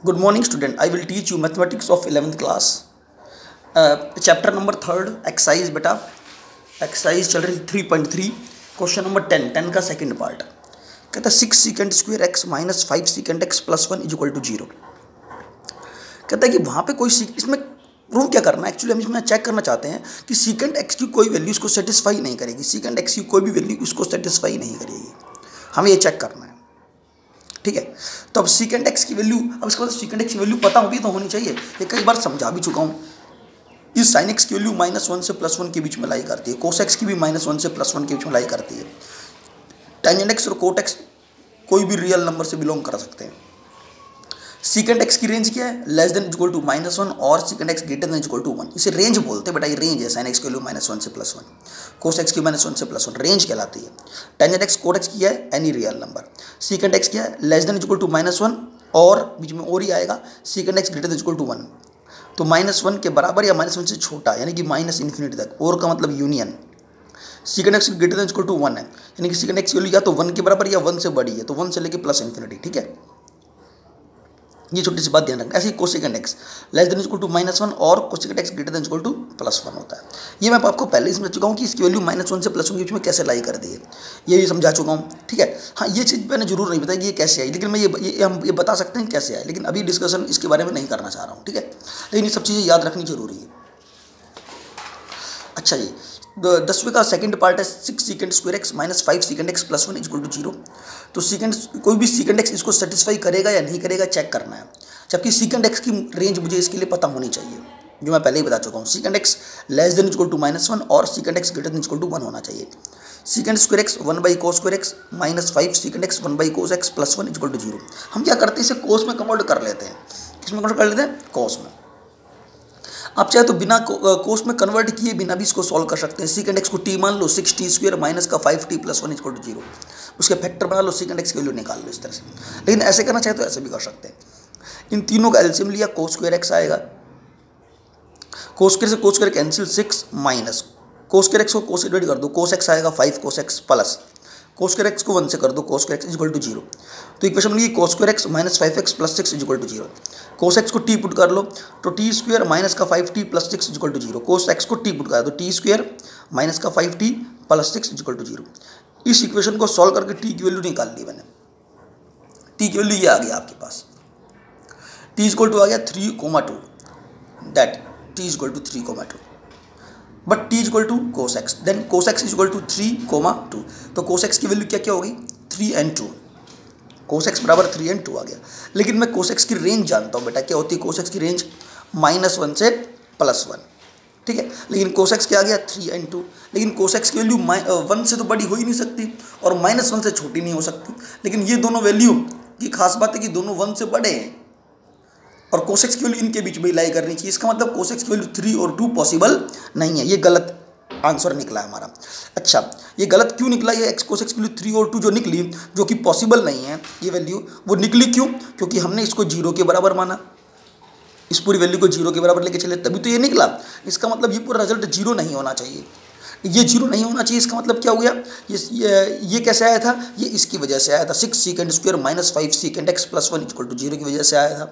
Good morning, student. I will teach you mathematics of 11th class. Chapter number 3rd, exercise बेटा. Exercise चल रही 3.3. Question number 10 का second part. कहता 6 secant square x minus 5 secant x plus 1 is equal to 0. कहता है कि वहाँ पे कोई इसमें प्रूव क्या करना है. एक्चुअली हम इसमें चेक करना चाहते हैं कि secant x की कोई वैल्यू इसको सेटिस्फाई नहीं करेगी. secant x की कोई भी वैल्यू इसको सेटिस्फाई नहीं करेगी. हमें ये चेक करना है. ठीक है. तो अब secant x की वैल्यू, अब इसका मतलब secant x की वैल्यू पता होगी तो होनी चाहिए. ये कई बार समझा भी चुका हूँ. इस sin x की वैल्यू -1 से +1 के बीच में लाई करती है. cos x की भी -1 से +1 के बीच में लाई करती है. tangent x और cot x कोई भी रियल नंबर से बिलोंग कर सकते हैं. secant x की रेंज क्या है? लेस देन इक्वल टू -1 और secant x greater than equal to 1. इसे रेंज बोलते हैं बेटा. ये रेंज है. sin x की वैल्यू -1 से +1, cos x की -1 से +1 रेंज कहलाती है. tangent x cot x की है any real number. secant x क्या है? लेस देन इक्वल टू -1 और बीच में और ही आएगा secant x greater than equal to 1. तो -1 के बराबर या -1 से छोटा, यानी कि -∞ तक. और का मतलब union. secant x greater than equal to 1 है, यानी कि secant x की वैल्यू या तो 1 के बराबर या 1 से बड़ी है. तो 1 से लेके +∞. ठीक है. ये छोटी सी बात ध्यान रखना. ऐसे ही cosecant x less than equal to -1 और cosecant x greater than equal to +1 होता है. ये मैं आपको पहले ही समझा चुका हूँ कि इसकी वैल्यू -1 से +1 के बीच में कैसे लाई कर दी है. ये भी समझा चुका हूँ. ठीक है. हाँ, ये चीज़ मैंने जरूर नहीं बताई कि ये कैसे आई, लेकिन मैं हम ये बता सकते हैं कैसे आए, लेकिन अभी डिस्कशन इसके बारे में नहीं करना चाह रहा हूँ. ठीक है. लेकिन ये सब चीज़ें याद रखनी जरूरी है. अच्छा जी, 10वें का सेकंड पार्ट है 6 secant square x minus 5 secant x plus 1 is equal to 0. तो कोई भी secant x इसको सेटिस्फाई करेगा या नहीं करेगा चेक करना है. जबकि secant x की रेंज मुझे इसके लिए पता होनी चाहिए, जो मैं पहले ही बता चुका हूँ. secant x less than equal to -1 और secant x greater than equal to 1 होना चाहिए. secant square x 1/cos square x minus 5 secant x 1/cos x plus 1 equal to 0. हम क्या करते हैं, इसे cos में कन्वर्ट कर लेते हैं. किसमें कन्वर्ट कर लेते हैं? cos में. आप चाहे तो बिना कोस में कन्वर्ट किए बिना भी इसको सॉल्व कर सकते हैं. secant x को t मान लो, 6t² माइनस का 5t + 1 इक्वल टू 0. उसके फैक्टर बना लो, secant x की वैल्यू निकाल लो इस तरह से. लेकिन ऐसे करना चाहे तो ऐसे भी कर सकते हैं. इन तीनों का एलसीएम लिया, cos square x आएगा. cos square से cos square cancel 6 minus cos square x को cos से डिवाइड कर दो, cos x आएगा 5 cos x plus cos square x को 1 से कर दो, cos square x equal to 0. तो इक्वेशन बनी cos square x minus 5x plus 6 equal to 0. cos x को t पुट कर लो तो t² माइनस का 5t plus 6 equal to 0. cos x को t पुट कर दो, t² माइनस का 5t प्लस 6 इक्वल टू 0. इस इक्वेशन को सॉल्व करके t की वैल्यू निकाल ली मैंने. t की वैल्यू ये आ गया आपके पास. t इक्वल टू आ गया 3,2. That t equal to 3,2. But t equal to cos x, then cos x equal to 3,2. तो cos x की वैल्यू क्या क्या होगी? 3 and 2. cos x बराबर 3 and 2 आ गया. लेकिन मैं cos x की रेंज जानता हूँ बेटा. क्या होती है cos x की रेंज? -1 से +1. ठीक है. लेकिन cos x क्या आ गया? 3 and 2. लेकिन cos x की वैल्यू 1 से तो बड़ी हो ही नहीं सकती और -1 से छोटी नहीं हो सकती. लेकिन ये दोनों वैल्यू की खास बात है कि दोनों 1 से बड़े हैं और cos x की वैल्यू इनके बीच में लाई करनी चाहिए. इसका मतलब cos x की वैल्यू 3 और 2 पॉसिबल नहीं है. ये गलत आंसर निकला हमारा. अच्छा, ये गलत क्यों निकला? ये cos x की वैल्यू 3 और 2 जो निकली, जो कि पॉसिबल नहीं है ये वैल्यू, वो निकली क्यों? क्योंकि हमने इसको 0 के बराबर माना. इस पूरी वैल्यू को 0 के बराबर लेके चले तभी तो ये निकला. इसका मतलब ये पूरा रिजल्ट 0 नहीं होना चाहिए. ये 0 नहीं होना चाहिए. इसका मतलब क्या हो गया? ये कैसे आया था? ये इसकी वजह से आया था. 6 secant square minus 5 secant x plus 1 equal to 0 की वजह से आया था.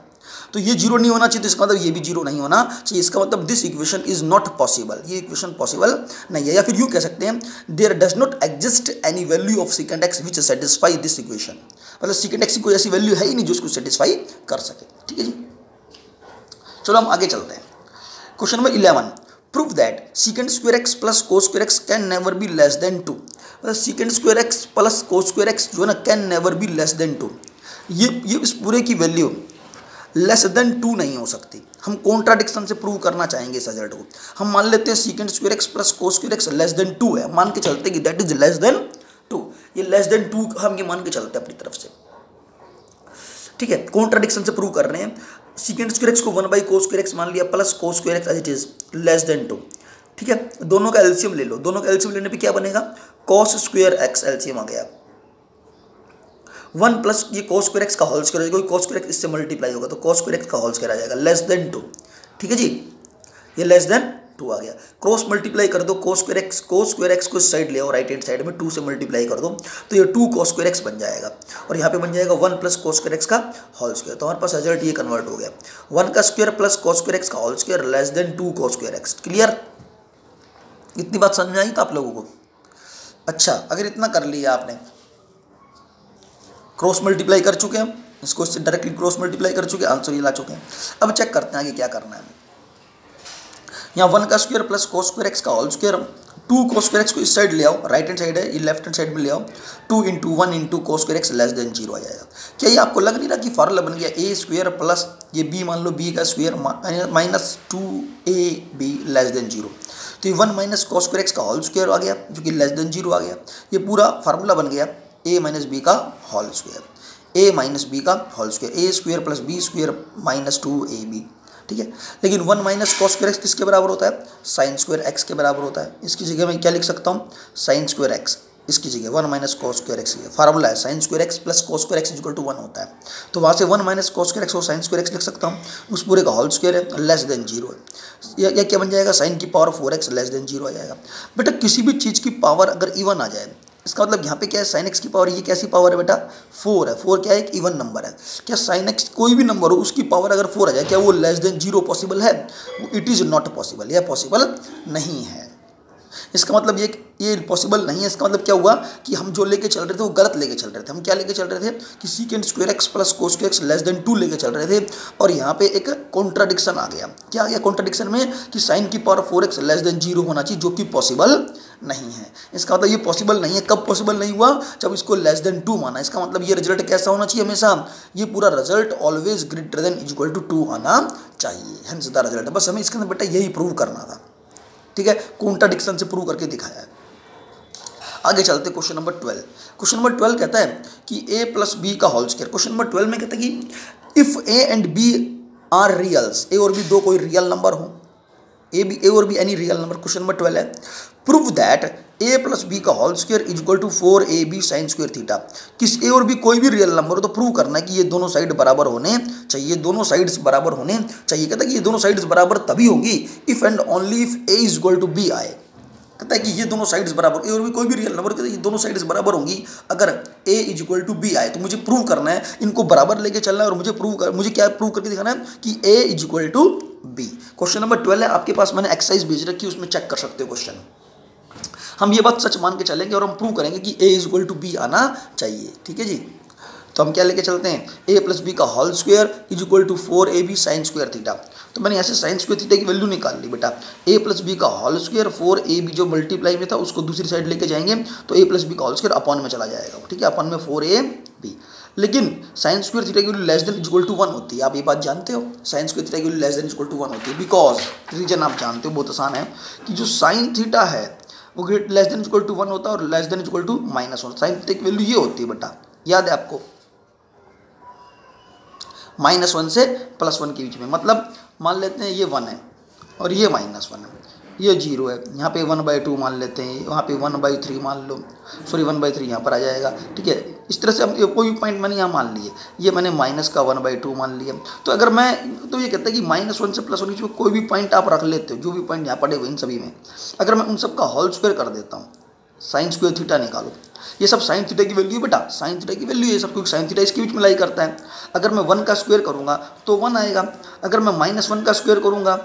तो ये 0 नहीं होना चाहिए. तो इसका मतलब ये भी 0 नहीं होना चाहिए. इसका मतलब this equation is not possible. ये इक्वेशन पॉसिबल नहीं है. या फिर यूँ कह सकते हैं there does not exist any value of secant x which satisfy this equation. मतलब secant x की कोई ऐसी वैल्यू है ही नहीं जो उसको सेटिस्फाई कर सके. ठीक है जी. चलो हम आगे चलते हैं. Question number 11. Prove that secant square x plus cos square x can never be less than 2. मतलब secant square x plus cos square x जो है ना can never be less than 2. ये इस पूरे की वैल्यू लेस देन 2 नहीं हो सकती. हम कॉन्ट्राडिक्शन से प्रूव करना चाहेंगे इस रिजल्ट को. हम मान लेते हैं secant square x plus cos square x less than 2 है. मान के चलते कि दैट इज लेस देन 2. ये लेस देन 2 हम ये मान के चलते हैं अपनी तरफ से. ठीक है. कॉन्ट्राडिक्शन से प्रूव कर रहे हैं. secant square x को 1/cos square x मान लिया plus cos square x as it is less than 2. ठीक है. दोनों का एलसीएम ले लो. दोनों का एलसीएम लेने पे क्या बनेगा? cos square x एलसीएम आ गया 1 प्लस ये cos square x का होल स्क्वायर हो जाएगा. cos square x इससे मल्टीप्लाई होगा तो cos square x का होल स्क्वायर आ जाएगा लेस देन 2. ठीक है जी. ये लेस देन 2 आ गया। क्रॉस मल्टीप्लाई कर दो cos स्क्वायर एक्स को इस साइड ले आओ, राइट हैंड साइड में 2 से मल्टीप्लाई कर दो तो ये 2 cos स्क्वायर एक्स बन जाएगा और यहाँ पे बन जाएगा 1 प्लस cos स्क्वायर एक्स का होल स्क्वायर। तो हमारे पास रिजल्ट ये कन्वर्ट हो गया 1 का square plus cos square X का whole square less than 2 cos square X. Clear? इतनी बात समझ में आई था आप लोगों को? अच्छा, अगर इतना कर लिया आपने, क्रॉस मल्टीप्लाई कर चुके हैं, इसको इससे डायरेक्टली क्रॉस मल्टीप्लाई कर चुके हैं, आंसर ये ला चुके हैं। अब चेक करते हैं आगे क्या करना है। यहाँ 1 का square plus cos square X का whole square, 2 cos square X को इस साइड ले आओ, राइट हैंड साइड है, ये लेफ्ट हैंड साइड में ले आओ, 2 into 1 into cos square x less than 0 आ जाएगा। क्या ये आपको लग नहीं रहा कि फार्मूला बन गया a स्क्वायर प्लस ये b, मान लो b का square minus 2ab less than 0। तो ये 1 माइनस cos स्क्वायर एक्स का होल स्क्वायर आ गया जो कि लेस देन 0 आ गया। ये पूरा फार्मूला बन गया a माइनस बी का whole square, a minus B का whole square, a square plus b square minus 2ab। ठीक है, लेकिन 1 माइनस cos स्क्वायर एक्स किसके बराबर होता है? साइन स्क्वायर एक्स के बराबर होता है। इसकी जगह मैं क्या लिख सकता हूँ? साइन स्क्वायर एक्स, इसकी जगह 1 minus cos square X. Formula है sine square X plus cos square X equal to 1 होता है। तो वहाँ से 1 माइनस cos स्क्वायर एक्स और साइन स्क्वायर एक्स लिख सकता हूँ, उस पूरे का होल स्क्वायर है, लेस देन 0 है। या क्या बन जाएगा? साइन की पावर 4x लेस देन 0 आ जाएगा। बेटा किसी भी चीज़ की पावर अगर इवन आ जाए, इसका मतलब यहाँ पे क्या है? साइन एक्स की पावर, ये कैसी पावर है बेटा? 4 है। 4 क्या है? एक इवन नंबर है। क्या साइन एक्स कोई भी नंबर हो उसकी पावर अगर 4 आ जाए, क्या वो लेस देन 0 पॉसिबल है? इट इज़ नॉट पॉसिबल, यह पॉसिबल नहीं है। इसका मतलब ये पॉसिबल नहीं है। इसका मतलब क्या हुआ कि हम जो लेके चल रहे थे वो गलत लेके चल रहे थे। हम क्या लेके चल रहे थे कि secant square X plus cos square x less than 2 लेके चल रहे थे और यहाँ पे एक कॉन्ट्राडिक्शन आ गया। क्या आ गया कॉन्ट्राडिक्शन में? कि साइन की पावर 4x लेस देन 0 होना चाहिए, जो कि पॉसिबल नहीं है। इसका मतलब ये पॉसिबल नहीं है। कब पॉसिबल नहीं हुआ? जब इसको लेस देन 2 माना। इसका मतलब ये रिजल्ट कैसा होना चाहिए? हमेशा ये पूरा result always greater than equal to 2 आना चाहिए। Hence the result. बस हमें इसके अंदर बेटा यही प्रूव करना था। ठीक है, कॉन्ट्राडिक्शन से प्रूव करके दिखाया है। आगे चलते क्वेश्चन नंबर 12। क्वेश्चन नंबर 12 कहता है कि a प्लस बी का होल स्क्वायर। क्वेश्चन नंबर 12 में कहता है कि if a and b are reals, a और b दो कोई रियल नंबर हो, ए और B any real number. Question number 12 है prove that a plus B का whole square is equal to 4ab sine square theta. किस a और b कोई भी रियल नंबर हो तो प्रूव करना है कि ये दोनों साइड बराबर होने चाहिए, दोनों साइड्स बराबर होने चाहिए। कहता है कि ये दोनों साइड्स बराबर तभी होंगी if and only if a is equal to b आए। कहता है कि ये दोनों साइड्स बराबर, ए और बी कोई भी रियल नंबर, कहता है ये दोनों साइड्स बराबर होंगी अगर a is equal to B आए। तो मुझे प्रूव करना है, इनको बराबर लेके चलना है और मुझे क्या प्रूव करके दिखाना है कि a is equal to B. Question number 12 है, आपके पास मैंने एक्सरसाइज भेज रखी है, उसमें चेक कर सकते हो क्वेश्चन। हम ये बात सच मान के चलेंगे और हम प्रूव करेंगे कि a is equal to B आना चाहिए। ठीक है जी, तो हम क्या लेके चलते हैं? a प्लस बी का whole square is equal to 4ab sine square theta. तो मैंने ऐसे साइन स्क्वायर थीटा की वैल्यू निकाल ली बेटा। a प्लस बी का होल स्क्वायर 4ab जो मल्टीप्लाई में था उसको दूसरी साइड लेके जाएंगे तो a प्लस बी का होल स्क्वायर अपॉन में चला जाएगा। ठीक है, अपॉन में 4ab। लेकिन साइन स्क्वायर थीटा की वैल्यू लेस देन इक्वल टू 1 होती है। आप ये बात जानते हो, साइन स्क्वायर थीटा की वैल्यू लेस देन इक्वल टू 1 होती है। बिकॉज रीजन आप जानते हो, बहुत आसान है कि जो साइन थीटा है वो लेस देन इक्वल टू 1 होता है और less than equal to -1। Sine theta की वैल्यू ये होती है बेटा, याद है आपको, -1 से +1 के बीच में। मतलब मान लेते हैं ये 1 है और ये -1 है, ये 0 है। यहाँ पे 1/2 मान लेते हैं, वहाँ पे 1/3 मान लो, सॉरी 1/3 यहाँ पर आ जाएगा। ठीक है, इस तरह से हम कोई भी पॉइंट मैंने यहाँ मान लिए, ये मैंने माइनस का 1/2 मान लिया। तो अगर मैं तो ये कहता है कि -1 से +1 के बीच में कोई भी पॉइंट आप रख लेते हो, जो भी पॉइंट यहाँ पड़े हुए इन सभी में, अगर मैं उन सब का होल स्क्वायर कर देता हूँ, साइन स्क्वायर थीटा निकालो। ये सब साइन थीटा की वैल्यू बेटा, साइन थीटा की वैल्यू ये सब, क्योंकि साइन थीटा इसके बीच में लाई करता है। अगर मैं 1 का स्क्वायर करूँगा तो 1 आएगा, अगर मैं -1 का स्क्वायर करूँगा,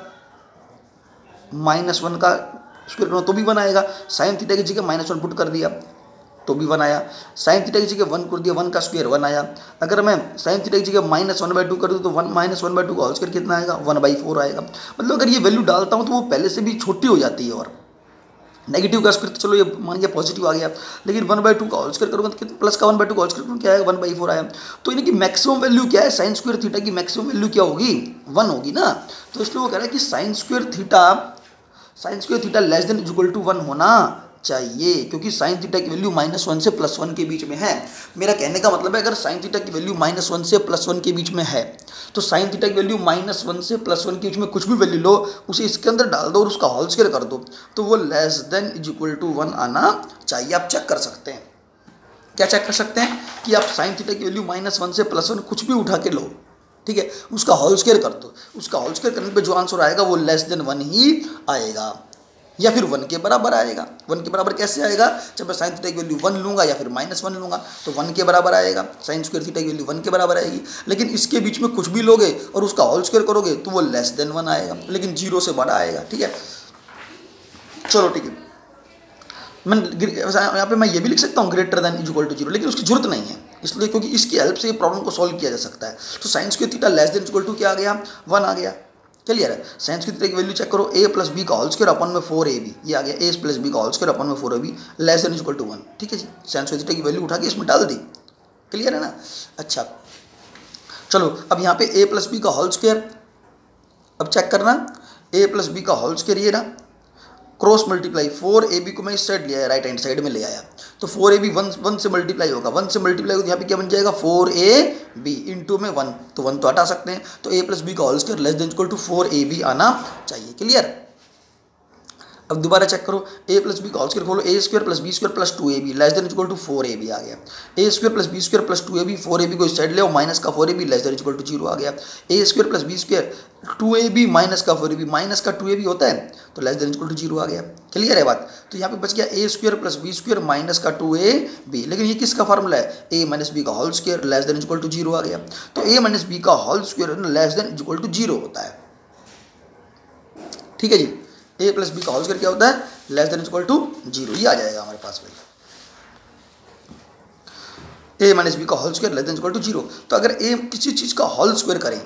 -1 का स्क्वायर करूँगा तो भी 1 आएगा। साइन थीटा की जगह -1 पुट कर दिया तो भी 1 आया। साइन थीटा की जगह 1 कर दिया, 1 का स्क्वायर 1 आया। अगर मैं साइन थीटा की जगह -1/2 कर दूँ तो -1/2 का होल स्क्वायर कितना आएगा? 1/4 आएगा। मतलब अगर ये वैल्यू डालता हूँ तो वो पहले से भी छोटी हो जाती है। और नेगेटिव का स्क्वायर तो चलो ये मान लिया पॉजिटिव आ गया, लेकिन 1/2 का होल स्क्वायर करूँगा तो प्लस का 1/2 का होल स्क्वायर क्या आएगा? 1/4 आया। तो इनकी मैक्सिमम वैल्यू क्या है? साइन स्क्वायर थीटा की मैक्सिमम वैल्यू क्या होगी? 1 होगी ना। तो इसलिए वो कह रहा है कि sine square theta less than equal to 1 होना चाहिए, क्योंकि साइन थीटा की वैल्यू -1 से +1 के बीच में है। मेरा कहने का मतलब है अगर साइन थीटा की वैल्यू -1 से +1 के बीच में है तो साइन थीटा की वैल्यू -1 से +1 के बीच में कुछ भी वैल्यू लो, उसे इसके अंदर डाल दो और उसका होल स्क्वायर कर दो तो वो लेस देन इक्वल टू 1 आना चाहिए। आप चेक कर सकते हैं, क्या चेक कर सकते हैं कि आप साइन थीटा की वैल्यू -1 से +1 कुछ भी उठा के लो, ठीक है, उसका होल स्क्वायर कर दो, उसका होल स्क्वायर करने पे जो आंसर आएगा वो लेस देन 1 ही आएगा या फिर 1 के बराबर आएगा। 1 के बराबर कैसे आएगा, जब मैं साइन थीटा की वैल्यू 1 लूँगा या फिर -1 लूँगा तो 1 के बराबर आएगा, साइन स्क्वायर थीटा की वैल्यू 1 के बराबर आएगी। लेकिन इसके बीच में कुछ भी लोगे और उसका होल स्क्वायर करोगे तो वो लेस देन 1 आएगा, लेकिन 0 से बड़ा आएगा। ठीक है, चलो ठीक है, मैं यहाँ पे मैं ये भी लिख सकता हूँ greater than is equal to 0, लेकिन उसकी जरूरत नहीं है, इसलिए क्योंकि इसकी हेल्प से ये प्रॉब्लम को सॉल्व किया जा सकता है। तो sine square theta less than equal to क्या आ गया, 1 आ गया। क्लियर है, साइन स्क्वायर थीटा की वैल्यू चेक करो, a प्लस बी का होल स्क्वायर अपन में 4ab, ये आ गया a प्लस बी का होल स्क्वायर अपन में 4ab less than equal to 1। ठीक है जी, साइन स्क्वायर थीटा की वैल्यू उठा के इसमें डाल दी। क्लियर है ना। अच्छा चलो, अब यहाँ पे a प्लस बी का होल स्क्वायर, अब चेक करना, a प्लस बी का होल स्क्वायर ये ना, क्रॉस मल्टीप्लाई 4ab को मैं इस साइड ले आया, राइट हैंड साइड में ले आया, तो 4ab 1 से मल्टीप्लाई होगा, 1 से मल्टीप्लाई होगा, यहाँ पे क्या बन जाएगा 4ab इंटू में 1, तो 1 तो हटा सकते हैं, तो a प्लस बी का whole square less than equal to 4ab आना चाहिए। क्लियर। अब दोबारा चेक करो, a प्लस बी का होल स्क्वायर खोलो, a square plus B square plus 2ab less than equal to 4ab आ गया, a square plus B square plus 2ab, 4ab को इस साइड ले आओ, माइनस का 4ab less than equal to 0 आ गया, a square plus B square 2ab minus का 4ab, माइनस का 2ab होता है तो लेस देन इक्वल टू 0 आ गया। क्लियर है बात। तो यहाँ पे बच गया a square plus B square minus का 2ab, लेकिन ये किसका फार्मूला है, a माइनस बी का whole square less than equal to 0 आ गया, तो a माइनस बी का whole square less than equal to 0 होता है। ठीक है जी, a प्लस बी का होल स्क्वायर क्या होता है, लेस देन इक्वल टू 0, ये आ जाएगा हमारे पास भाई, a माइनस बी का whole square less than equal to 0। तो अगर a किसी चीज़ का होल स्क्वायर करें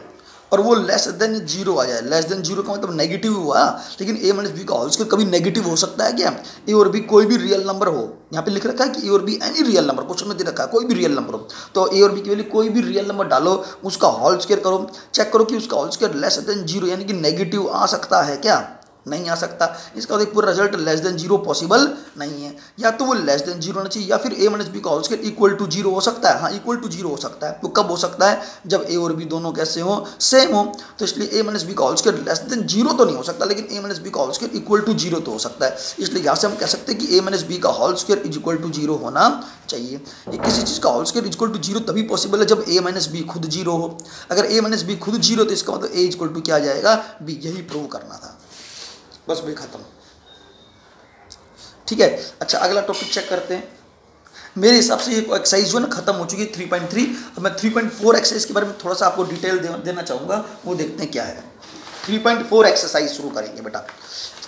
और वो लेस देन 0 आ जाए, लेस देन 0 का मतलब नेगेटिव हुआ, लेकिन a माइनस बी का होल स्क्वायर कभी नेगेटिव हो सकता है क्या, a और b कोई भी रियल नंबर हो, यहाँ पे लिख रखा है कि a और b any real number, question में दे रखा है कोई भी रियल नंबर हो, तो a और b की वैल्यू कोई भी रियल नंबर डालो, उसका होल स्क्वायर करो, चेक करो कि उसका होल स्क्वायर लेस देन 0 यानी कि नेगेटिव आ सकता है क्या, नहीं आ सकता। इसका मतलब पूरा रिजल्ट लेस देन 0 पॉसिबल नहीं है, या तो वो लेस देन 0 होना चाहिए या फिर a माइनस बी का होल स्क्वायर इक्वल टू 0 हो सकता है। हाँ, इक्वल टू 0 हो सकता है, तो कब हो सकता है, जब a और b दोनों कैसे हो, सेम हो, तो इसलिए a माइनस बी का होल स्क्वायर लेस देन 0 तो नहीं हो सकता, लेकिन a माइनस बी का होल स्क्वायर इक्वल टू 0 तो हो सकता है। इसलिए यहाँ से हम कह सकते हैं कि a माइनस बी का whole square is equal to 0 होना चाहिए। ये किसी चीज़ का होल स्क्वायर इक्वल टू 0 तभी पॉसिबल है जब a माइनस बी खुद 0 हो, अगर a माइनस बी खुद 0 तो इसका मतलब a इक्वल टू क्या आ जाएगा, b, यही प्रूव करना था, बस भाई खत्म। ठीक है, अच्छा अगला टॉपिक चेक करते हैं। मेरे हिसाब से ये एक्सरसाइज जो है ना खत्म हो चुकी है 3.3। अब मैं 3.4 एक्सरसाइज के बारे में थोड़ा सा आपको डिटेल देना चाहूँगा, वो देखते हैं क्या है। 3.4 एक्सरसाइज शुरू करेंगे बेटा।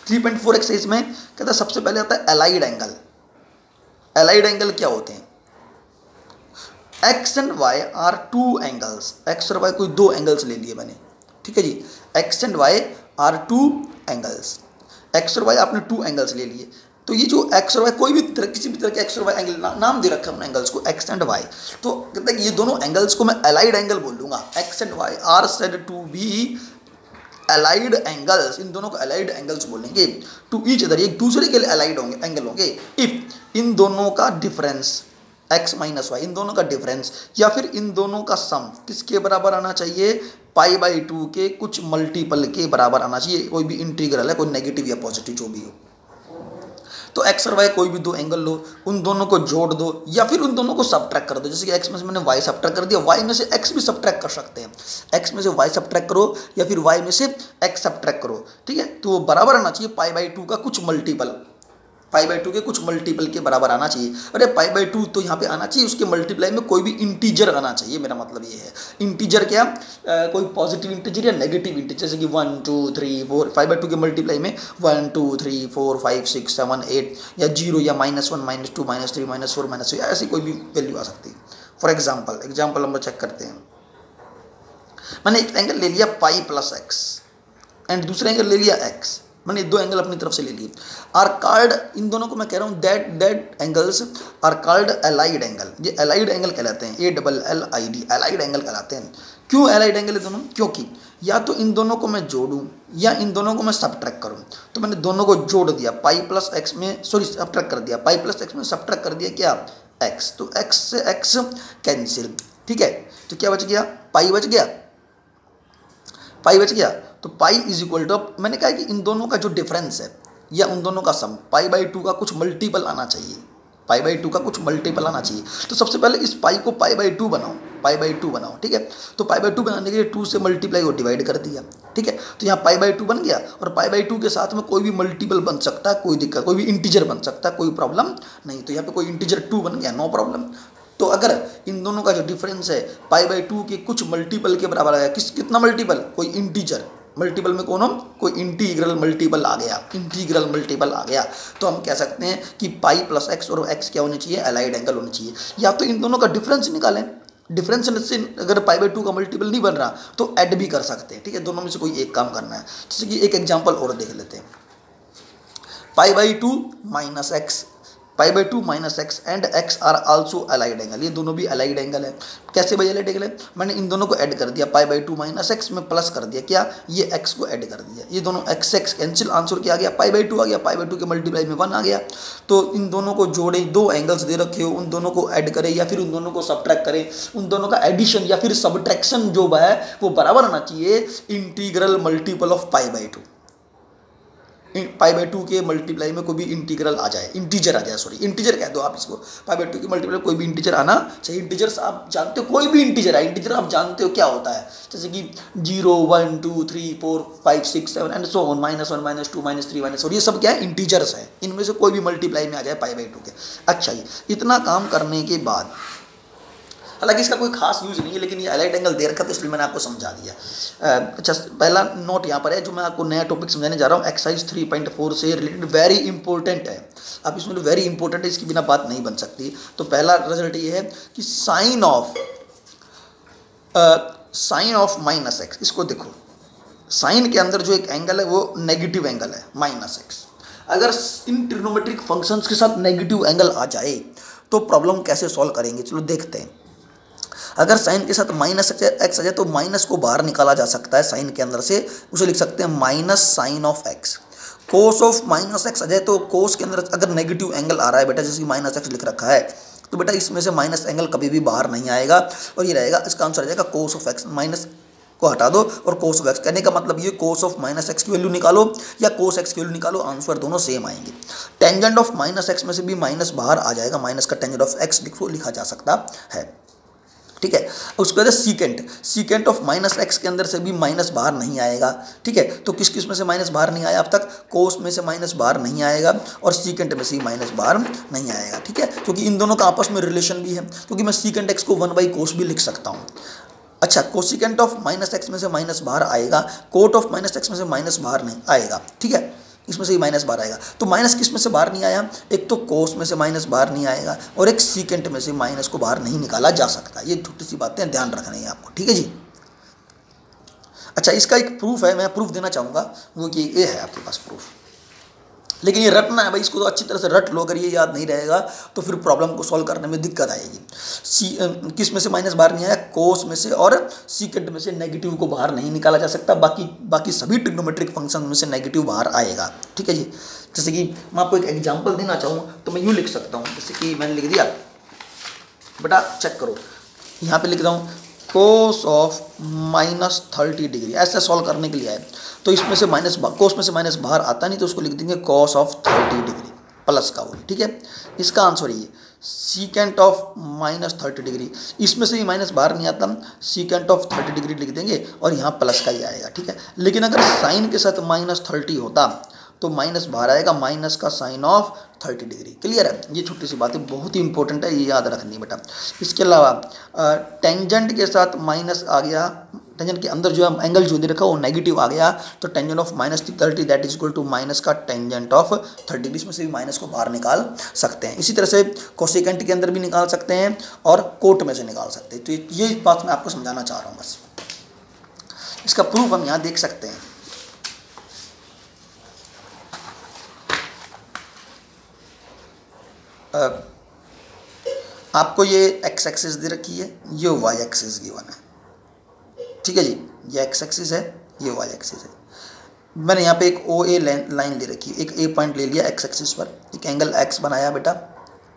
3.4 एक्सरसाइज में कहता है सबसे पहले आता है एलाइड एंगल। एलाइड एंगल क्या होते हैं, X and Y are two angles, X और वाई कोई दो एंगल्स ले लिए मैंने। ठीक है जी, X and Y are two angles, X और वाई आपने 2 एंगल्स ले लिए, तो ये जो एक्स और वाई कोई भी तरह किसी भी तरह के एक्स और वाई एंगल नाम दे रखा है हमने एंगल्स को एक्स एंड वाई, तो कहते हैं ये दोनों एंगल्स को मैं एलाइड एंगल बोल दूंगा। X and Y are said to be allied angles, इन दोनों को एलाइड एंगल्स बोलेंगे। टू ईच अदर, एक दूसरे के लिए एलाइड होंगे एंगल होंगे इफ इन दोनों का डिफरेंस x माइनस वाई, इन दोनों का डिफरेंस या फिर इन दोनों का सम किसके बराबर आना चाहिए, π/2 के कुछ मल्टीपल के बराबर आना चाहिए। कोई भी इंटीग्रल है, कोई नेगेटिव या पॉजिटिव जो भी हो, तो x और y कोई भी दो एंगल लो, उन दोनों को जोड़ दो या फिर उन दोनों को सब्ट्रैक्ट कर दो। जैसे कि x में से मैंने y सब्ट्रैक्ट कर दिया, y में से x भी सब्ट्रैक्ट कर सकते हैं, x में से y सब्ट्रैक्ट करो या फिर y में से x सब्ट्रैक्ट करो। ठीक है, तो वो बराबर आना चाहिए π/2 का कुछ मल्टीपल, π/2 के कुछ मल्टीपल के बराबर आना चाहिए। अरे π/2 तो यहाँ पे आना चाहिए, उसके मल्टीप्लाई में कोई भी इंटीजर आना चाहिए, मेरा मतलब ये है। इंटीजर क्या, कोई पॉजिटिव इंटीजर या नेगेटिव इंटीजर, जैसे कि 1 2 3 4, π/2 के मल्टीप्लाई में 1 2 3 4 5 6 7 8 या 0 या -1 -2 -3 -4 -3 ऐसी कोई भी वैल्यू आ सकती है। फॉर एग्जाम्पल हम चेक करते हैं। मैंने एक एंगल ले लिया π+x एंड दूसरा एंगल ले लिया x, मैंने दो एंगल अपनी तरफ से ले लिए। आर कॉल्ड, इन दोनों को मैं कह रहा हूँ that angles are called allied angle, ये एलाइड एंगल कहलाते हैं, ALLID एलाइड एंगल कहलाते हैं। क्यों एलाइड एंगल है दोनों, क्योंकि या तो इन दोनों को मैं जोड़ूं या इन दोनों को मैं सब्ट्रैक्ट करूं। तो मैंने दोनों को जोड़ दिया, π+x में सब्ट्रैक्ट कर दिया, π+x में सब्ट्रैक्ट कर दिया क्या, x, तो x से x कैंसिल। ठीक है, तो क्या बच गया, पाई बच गया, पाई बच गया। तो पाई इज इक्वल टू, मैंने कहा कि इन दोनों का जो डिफरेंस है या उन दोनों का सम π/2 का कुछ मल्टीपल आना चाहिए, π/2 का कुछ मल्टीपल आना चाहिए। तो सबसे पहले इस पाई को π/2 बनाओ, π/2 बनाओ, ठीक है। तो π/2 बनाने के लिए 2 से मल्टीप्लाई और डिवाइड कर दिया, ठीक है। तो यहाँ π/2 बन गया और π/2 के साथ में कोई भी मल्टीपल बन सकता है, कोई दिक्कत, कोई भी इंटीजर बन सकता है, कोई प्रॉब्लम नहीं। तो यहाँ पे कोई इंटीजर 2 बन गया, नो प्रॉब्लम। तो अगर इन दोनों का जो डिफरेंस है π/2 के कुछ मल्टीपल के बराबर आ गया, कितना मल्टीपल, कोई इंटीजर मल्टीपल में कौन हो, कोई इंटीग्रल मल्टीपल आ गया, इंटीग्रल मल्टीपल आ गया, तो हम कह सकते हैं कि पाई प्लस एक्स और एक्स क्या होने चाहिए, अलाइड एंगल होने चाहिए। या तो इन दोनों का डिफरेंस निकालें, डिफरेंस से अगर π/2 का मल्टीपल नहीं बन रहा तो ऐड भी कर सकते हैं, ठीक है। दोनों में से कोई एक काम करना है। जैसे कि एक एग्जांपल और देख लेते हैं, π/2 minus X, π/2 minus X and X are also allied angle, ये दोनों भी अलाइड एंगल है। कैसे भाई अलाइड एंगल है, मैंने इन दोनों को ऐड कर दिया, π/2 माइनस एक्स में प्लस कर दिया, क्या, ये एक्स को ऐड कर दिया, ये दोनों एक्स एक्स कैंसिल, आंसर क्या आ गया, π/2 आ गया, π/2 के मल्टीप्लाई में 1 आ गया। तो इन दोनों को जोड़े, दो एंगल्स दे रखे हो, उन दोनों को ऐड करें या फिर उन दोनों को सब्ट्रैक्ट करें, उन दोनों का एडिशन या फिर सब्ट्रैक्शन जो है वो बराबर होना चाहिए इंटीग्रल मल्टीपल ऑफ π/2। π/2 के मल्टीप्लाई में कोई भी इंटीग्रल आ जाए, इंटीजर आ जाए, सॉरी इंटीजर कह दो आप इसको, π/2 के मल्टीप्लाई कोई भी इंटीजर आना चाहिए। इंटीजर आप जानते हो, कोई भी इंटीजर है, इंटीजर आप जानते हो क्या होता है, जैसे कि 0 1 2 3 4 5 6 7 एंड सो ऑन, -1 -2 -3 -4, ये सब क्या है, इंटीजर्स है। इनमें से कोई भी मल्टीप्लाई में आ जाए π/2 के। अच्छा, ये इतना काम करने के बाद, हालांकि इसका कोई खास यूज नहीं है, लेकिन ये अलाइड एंगल दे रखा था इसलिए मैंने आपको समझा दिया। अच्छा, पहला नोट यहाँ पर है जो मैं आपको नया टॉपिक समझाने जा रहा हूँ, एक्सरसाइज 3.4 से रिलेटेड, वेरी इंपॉर्टेंट है। अब इसमें वेरी इंपॉर्टेंट है, इसकी बिना बात नहीं बन सकती। तो पहला रिजल्ट ये है कि साइन ऑफ माइनस एक्स, इसको देखो, साइन के अंदर जो एक एंगल है वो नेगेटिव एंगल है, माइनस एक्स। अगर इन ट्रिग्नोमेट्रिक फंक्शंस के साथ नेगेटिव एंगल आ जाए तो प्रॉब्लम कैसे सॉल्व करेंगे, चलो देखते हैं। अगर साइन के साथ माइनस एक्स आ जाए तो माइनस को बाहर निकाला जा सकता है साइन के अंदर से, उसे लिख सकते हैं minus sine of X. Cos of minus X आ जाए तो कोस के अंदर अगर नेगेटिव एंगल आ रहा है बेटा, जैसे माइनस एक्स लिख रखा है, तो बेटा इसमें से माइनस एंगल कभी भी बाहर नहीं आएगा और ये रहेगा, इसका आंसर आ जाएगा कोस ऑफ एक्स। माइनस को हटा दो और कोस ऑफ एक्स, कहने का मतलब ये कोस ऑफ माइनस एक्स की वैल्यू निकालो या कोस एक्स की वैल्यू निकालो, आंसर दोनों सेम आएंगे। टेंजेंट ऑफ माइनस एक्स में से भी माइनस बाहर आ जाएगा, माइनस का टेंजेंट ऑफ एक्स लिखा जा सकता है, ठीक है। उसके बाद सीकेंट ऑफ माइनस एक्स के अंदर से भी माइनस बाहर नहीं आएगा, ठीक है। तो किस किस में से माइनस बाहर नहीं आया अब तक, कोस में से माइनस बाहर नहीं आएगा और सीकेंट में से ही माइनस बाहर नहीं आएगा, ठीक है, क्योंकि इन दोनों का आपस में रिलेशन भी है, क्योंकि मैं सीकेंट एक्स को 1/cos भी लिख सकता हूँ। अच्छा, कोसिकेंट ऑफ माइनस एक्स में से माइनस बाहर आएगा, कोट ऑफ माइनस एक्स में से माइनस बाहर नहीं आएगा, ठीक है, इसमें से ही माइनस बाहर आएगा। तो माइनस किस में से बाहर नहीं आया, एक तो कोस में से माइनस बाहर नहीं आएगा और एक सीकेंट में से माइनस को बाहर नहीं निकाला जा सकता। ये छोटी सी बातें ध्यान रखनी है आपको, ठीक है जी। अच्छा, इसका एक प्रूफ है, मैं प्रूफ देना चाहूँगा, वो कि ये है आपके पास प्रूफ, लेकिन ये रटना है भाई, इसको तो अच्छी तरह से रट लो। अगर ये याद नहीं रहेगा तो फिर प्रॉब्लम को सॉल्व करने में दिक्कत आएगी। किस में से माइनस बाहर नहीं आया, कोस में से और सीकेंट में से नेगेटिव को बाहर नहीं निकाला जा सकता, बाकी सभी ट्रिग्नोमेट्रिक फंक्शन में से नेगेटिव बाहर आएगा, ठीक है जी। जैसे कि मैं आपको एक एग्जाम्पल देना चाहूँ तो मैं यूँ लिख सकता हूँ, जैसे कि मैंने लिख दिया, बेटा चेक करो, यहाँ पर लिख रहा हूँ कोस ऑफ -30 डिग्री, ऐसे सॉल्व करने के लिए है। तो इसमें से कोस में से माइनस बाहर आता नहीं, तो उसको लिख देंगे कॉस ऑफ 30 डिग्री प्लस का वही, ठीक है। इसका आंसर ये सीकेंट ऑफ -30 डिग्री, इसमें से ही माइनस बाहर नहीं आता, सीकेंट ऑफ 30 डिग्री लिख देंगे और यहाँ प्लस का ही आएगा, ठीक है। लेकिन अगर साइन के साथ -30 होता तो माइनस बाहर आएगा, माइनस का साइन ऑफ 30 डिग्री। क्लियर है, ये छोटी सी बात है, बहुत ही इंपॉर्टेंट है, ये याद रखनी है बेटा। इसके अलावा टेंजेंट के साथ माइनस आ गया, टेंजेंट के अंदर जो है एंगल जो दे रखा वो नेगेटिव आ गया, तो tangent of -30 that is equal to minus का टेंजेंट ऑफ 30 डिग्री, में से भी माइनस को बाहर निकाल सकते हैं। इसी तरह से कोसेकेंट के अंदर भी निकाल सकते हैं और कोट में से निकाल सकते हैं। तो ये बात मैं आपको समझाना चाह रहा हूँ बस। इसका प्रूफ हम यहाँ देख सकते हैं। आपको ये एक्स एक्सिस दे रखी है, ये वाई एक्सिस गिवन है, ठीक है जी। ये एक्स एक्सिस है, ये वाई एक्सिस है। मैंने यहाँ पे एक ओ ए लाइन ले रखी है, एक ए पॉइंट ले लिया एक्स एक्सिस पर, एक एंगल एक्स बनाया बेटा,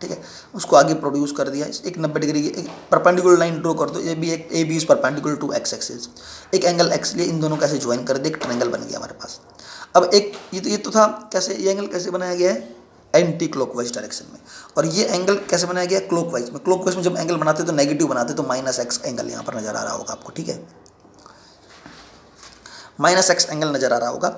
ठीक है। उसको आगे प्रोड्यूस कर दिया, एक 90 डिग्री की परपेंडिकुलर लाइन ड्रॉ कर दो, ये भी एक A B is perpendicular to X axis, एक एंगल एक्स लिए, इन दोनों कैसे ज्वाइन कर दे, एक ट्रायंगल बन गया हमारे पास। अब एक ये तो था कैसे, ये एंगल कैसे बनाया गया है, एंटी क्लॉकवाइज डायरेक्शन में। और ये एंगल कैसे बनाया गया? क्लॉकवाइज में। क्लॉकवाइज में जब एंगल बनाते तो नेगेटिव बनाते, तो -x एंगल यहाँ पर नजर आ रहा होगा आपको, ठीक है, -x एंगल नजर आ रहा होगा।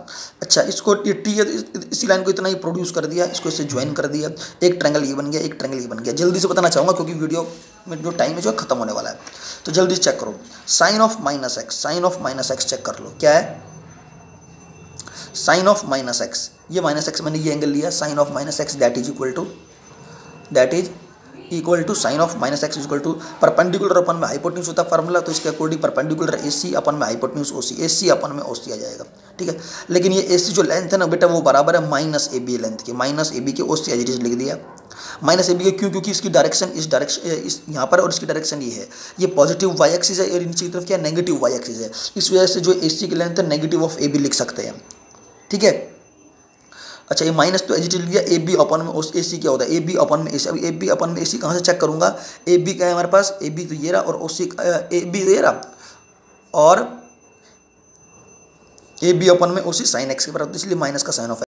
अच्छा, इसको ये टी है, इसी लाइन को इतना ही प्रोड्यूस कर दिया, इसको इससे ज्वाइन कर दिया, एक ट्रायंगल ये बन गया, एक ट्रायंगल ये बन गया। जल्दी से बताना चाहूँगा क्योंकि वीडियो में जो टाइम है जो खत्म होने वाला है, तो जल्दी चेक करो। Sine of -x, sine of -x check कर लो, क्या है? साइन ऑफ -x, ये -x मैंने ये एंगल लिया, sine of -x that is equal to sine of -x equal to perpendicular अपन में हाइपोटेन्यूज होता है फार्मूला, तो इसके अकॉर्डिंग परपेंडिकुलर AC अपन में हाइपोटेन्यूज OC, AC अपन में OC आ जाएगा, ठीक है। लेकिन ये AC जो लेंथ है ना बेटा, वो बराबर है -AB लेंथ के, -AB के OC एज इट इज लिख दिया। -AB के क्यों? क्योंकि इसकी डायरेक्शन इस यहाँ पर, और इसकी डायरेक्शन ये है, ये पॉजिटिव y एक्सिस है और नीचे की तरफ क्या नेगेटिव y एक्सिस है। इस वजह से जो AC की लेंथ है नेगेटिव ऑफ AB लिख सकते हैं, ठीक है। अच्छा, ये माइनस तो एज इट इज लिया, AB अपन में AC क्या होता है? AB अपन में AC। अब AB अपन में AC कहाँ से चेक करूँगा? AB क्या है हमारे पास? AB तो ये रहा, और OC AB ये रहा, और AB अपन में OC साइन x के बराबर, इसलिए माइनस का साइन ऑफ